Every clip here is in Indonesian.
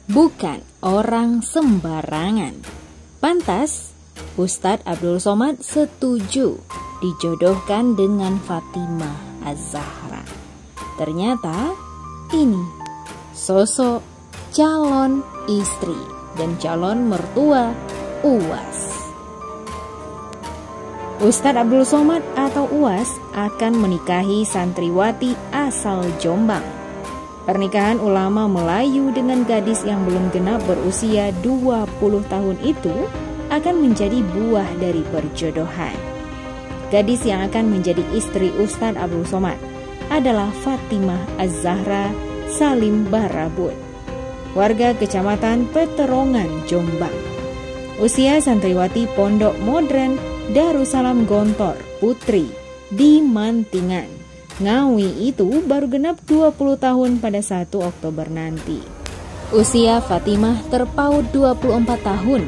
bukan orang sembarangan. Pantas, Ustadz Abdul Somad setuju dijodohkan dengan Fatimah Az-Zahra. Ternyata ini sosok calon istri dan calon mertua UAS. Ustadz Abdul Somad atau UAS akan menikahi santriwati asal Jombang. Pernikahan ulama Melayu dengan gadis yang belum genap berusia 20 tahun itu akan menjadi buah dari perjodohan. Gadis yang akan menjadi istri Ustadz Abdul Somad adalah Fatimah Az-Zahra Salim Barabun, warga Kecamatan Peterongan, Jombang. Usia santriwati Pondok Modern Darussalam Gontor Putri di Mantingan, Ngawi itu baru genap 20 tahun pada 1 Oktober nanti. Usia Fatimah terpaut 24 tahun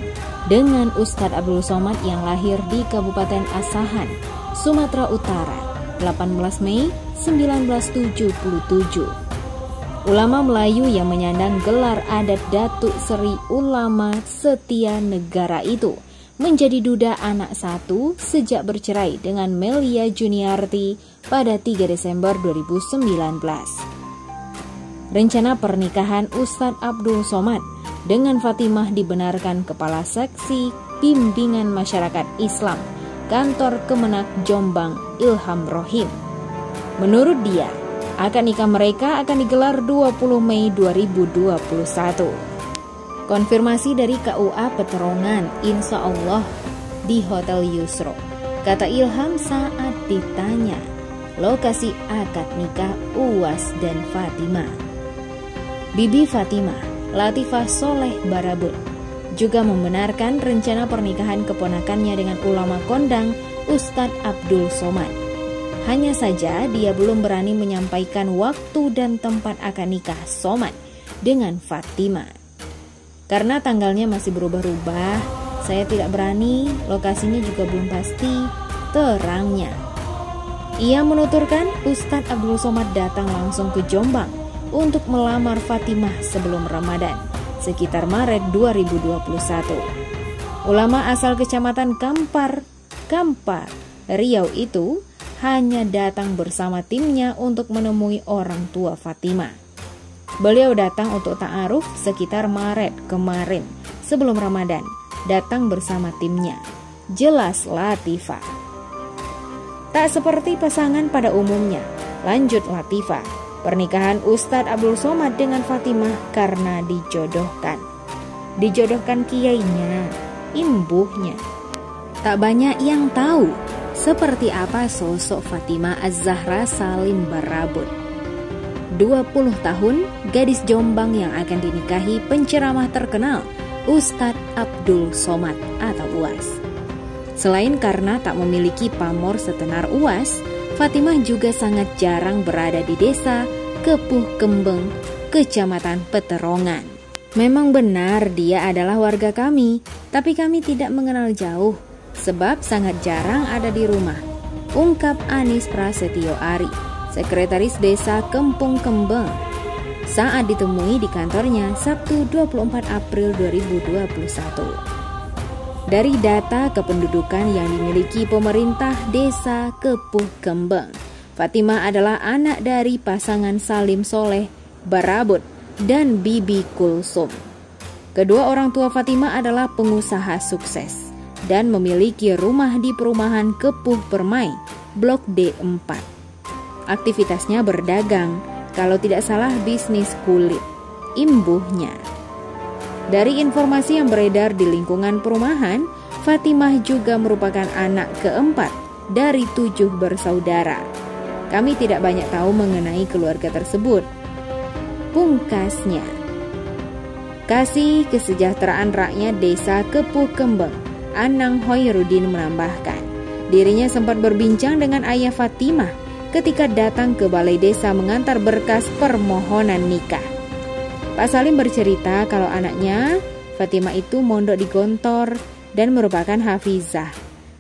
dengan Ustadz Abdul Somad yang lahir di Kabupaten Asahan, Sumatera Utara, 18 Mei 1977. Ulama Melayu yang menyandang gelar adat Datuk Seri Ulama Setia Negara itu menjadi duda anak satu sejak bercerai dengan Melia Juniarti pada 3 Desember 2019. Rencana pernikahan Ustadz Abdul Somad dengan Fatimah dibenarkan Kepala Seksi Bimbingan Masyarakat Islam Kantor Kemenak Jombang Ilham Rohim. Menurut dia, akad nikah mereka akan digelar 20 Mei 2021. Konfirmasi dari KUA Peterongan, insya Allah di Hotel Yusro, kata Ilham saat ditanya lokasi akad nikah UAS dan Fatimah. Bibi Fatimah, Latifah Soleh Barabun, juga membenarkan rencana pernikahan keponakannya dengan ulama kondang Ustadz Abdul Somad. Hanya saja dia belum berani menyampaikan waktu dan tempat akad nikah Somad dengan Fatimah. Karena tanggalnya masih berubah-ubah, saya tidak berani, lokasinya juga belum pasti, terangnya. Ia menuturkan Ustadz Abdul Somad datang langsung ke Jombang untuk melamar Fatimah sebelum Ramadan, sekitar Maret 2021. Ulama asal Kecamatan Kampar, Riau itu hanya datang bersama timnya untuk menemui orang tua Fatimah. Beliau datang untuk ta'aruf sekitar Maret kemarin sebelum Ramadan, datang bersama timnya. Jelas Latifah. Tak seperti pasangan pada umumnya, lanjut Latifah. Pernikahan Ustadz Abdul Somad dengan Fatimah karena dijodohkan. Dijodohkan kiainya, imbuhnya. Tak banyak yang tahu seperti apa sosok Fatimah Az-Zahra Salim Barabun. 20 tahun, gadis Jombang yang akan dinikahi penceramah terkenal Ustadz Abdul Somad atau UAS. Selain karena tak memiliki pamor setenar UAS, Fatimah juga sangat jarang berada di desa Kepuh Kembeng, Kecamatan Peterongan. Memang benar dia adalah warga kami, tapi kami tidak mengenal jauh, sebab sangat jarang ada di rumah, ungkap Anis Prasetyo Ari, Sekretaris Desa Kempung Kembeng, saat ditemui di kantornya Sabtu 24 April 2021. Dari data kependudukan yang dimiliki pemerintah Desa Kepuh Kembeng, Fatimah adalah anak dari pasangan Salim Soleh Barabun dan Bibi Kulsum. Kedua orang tua Fatimah adalah pengusaha sukses dan memiliki rumah di perumahan Kepuh Permai, Blok D4. Aktivitasnya berdagang, kalau tidak salah bisnis kulit, imbuhnya. Dari informasi yang beredar di lingkungan perumahan, Fatimah juga merupakan anak keempat dari 7 bersaudara. Kami tidak banyak tahu mengenai keluarga tersebut. Pungkasnya, Kasih Kesejahteraan Rakyat Desa Kepuh Kembeng, Anang Hoirudin menambahkan, dirinya sempat berbincang dengan ayah Fatimah ketika datang ke balai desa mengantar berkas permohonan nikah. Pak Salim bercerita kalau anaknya, Fatimah itu mondok di Gontor dan merupakan hafizah.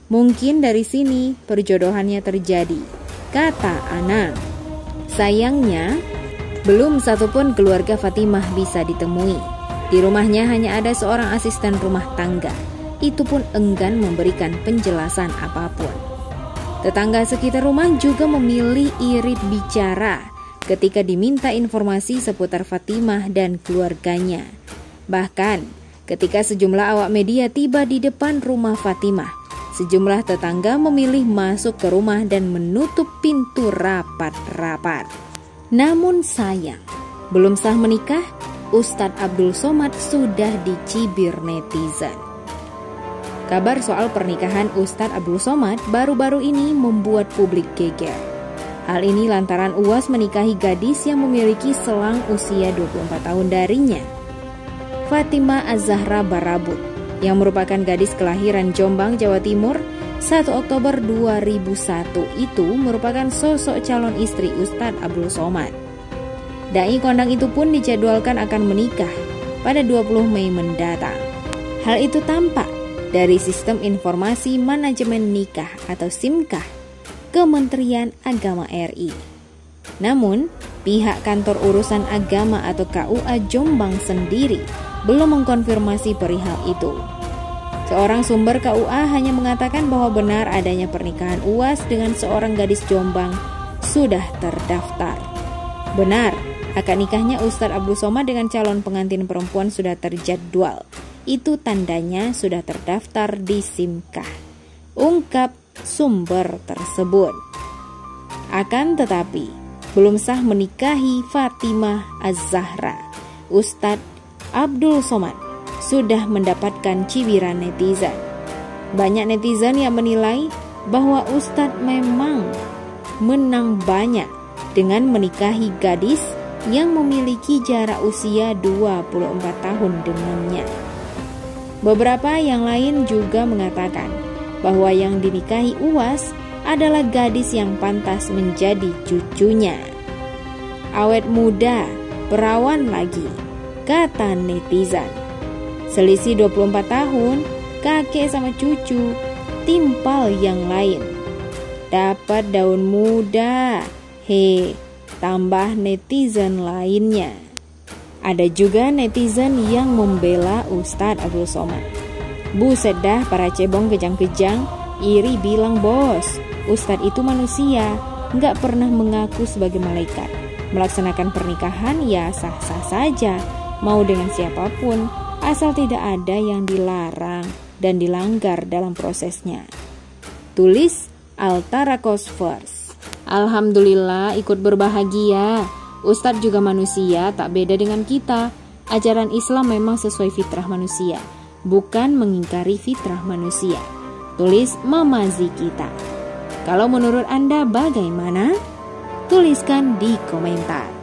Mungkin dari sini perjodohannya terjadi, kata Anang. Sayangnya, belum satupun keluarga Fatimah bisa ditemui. Di rumahnya hanya ada seorang asisten rumah tangga. Itu pun enggan memberikan penjelasan apapun. Tetangga sekitar rumah juga memilih irit bicara ketika diminta informasi seputar Fatimah dan keluarganya. Bahkan ketika sejumlah awak media tiba di depan rumah Fatimah, sejumlah tetangga memilih masuk ke rumah dan menutup pintu rapat-rapat. Namun sayang, belum sah menikah, Ustadz Abdul Somad sudah dicibir netizen. Kabar soal pernikahan Ustadz Abdul Somad baru-baru ini membuat publik geger. Hal ini lantaran UAS menikahi gadis yang memiliki selang usia 24 tahun darinya. Fatimah Az-Zahra Barabut, yang merupakan gadis kelahiran Jombang, Jawa Timur, 1 Oktober 2001 itu merupakan sosok calon istri Ustadz Abdul Somad. Dai kondang itu pun dijadwalkan akan menikah pada 20 Mei mendatang. Hal itu tampak dari Sistem Informasi Manajemen Nikah atau SIMKAH Kementerian Agama RI. Namun, pihak Kantor Urusan Agama atau KUA Jombang sendiri belum mengkonfirmasi perihal itu. Seorang sumber KUA hanya mengatakan bahwa benar adanya pernikahan UAS dengan seorang gadis Jombang sudah terdaftar. Benar, akad nikahnya Ustadz Abdul Somad dengan calon pengantin perempuan sudah terjadwal. Itu tandanya sudah terdaftar di SIMKAH, ungkap sumber tersebut. Akan tetapi, belum sah menikahi Fatimah Az-Zahra, Ustadz Abdul Somad sudah mendapatkan cibiran netizen. Banyak netizen yang menilai bahwa Ustadz memang menang banyak dengan menikahi gadis yang memiliki jarak usia 24 tahun dengannya. Beberapa yang lain juga mengatakan bahwa yang dinikahi UAS adalah gadis yang pantas menjadi cucunya. Awet muda, perawan lagi, kata netizen. Selisih 24 tahun, kakek sama cucu, timpal yang lain. Dapat daun muda, tambah netizen lainnya. Ada juga netizen yang membela Ustadz Abdul Somad. Buset dah para cebong kejang-kejang, iri bilang bos, Ustadz itu manusia, nggak pernah mengaku sebagai malaikat. Melaksanakan pernikahan ya sah-sah saja, mau dengan siapapun, asal tidak ada yang dilarang dan dilanggar dalam prosesnya. Tulis Altarakos First. Alhamdulillah ikut berbahagia. Ustadz juga manusia, tak beda dengan kita. Ajaran Islam memang sesuai fitrah manusia, bukan mengingkari fitrah manusia. Tulis Mama Zikita. Kalau menurut Anda bagaimana? Tuliskan di komentar.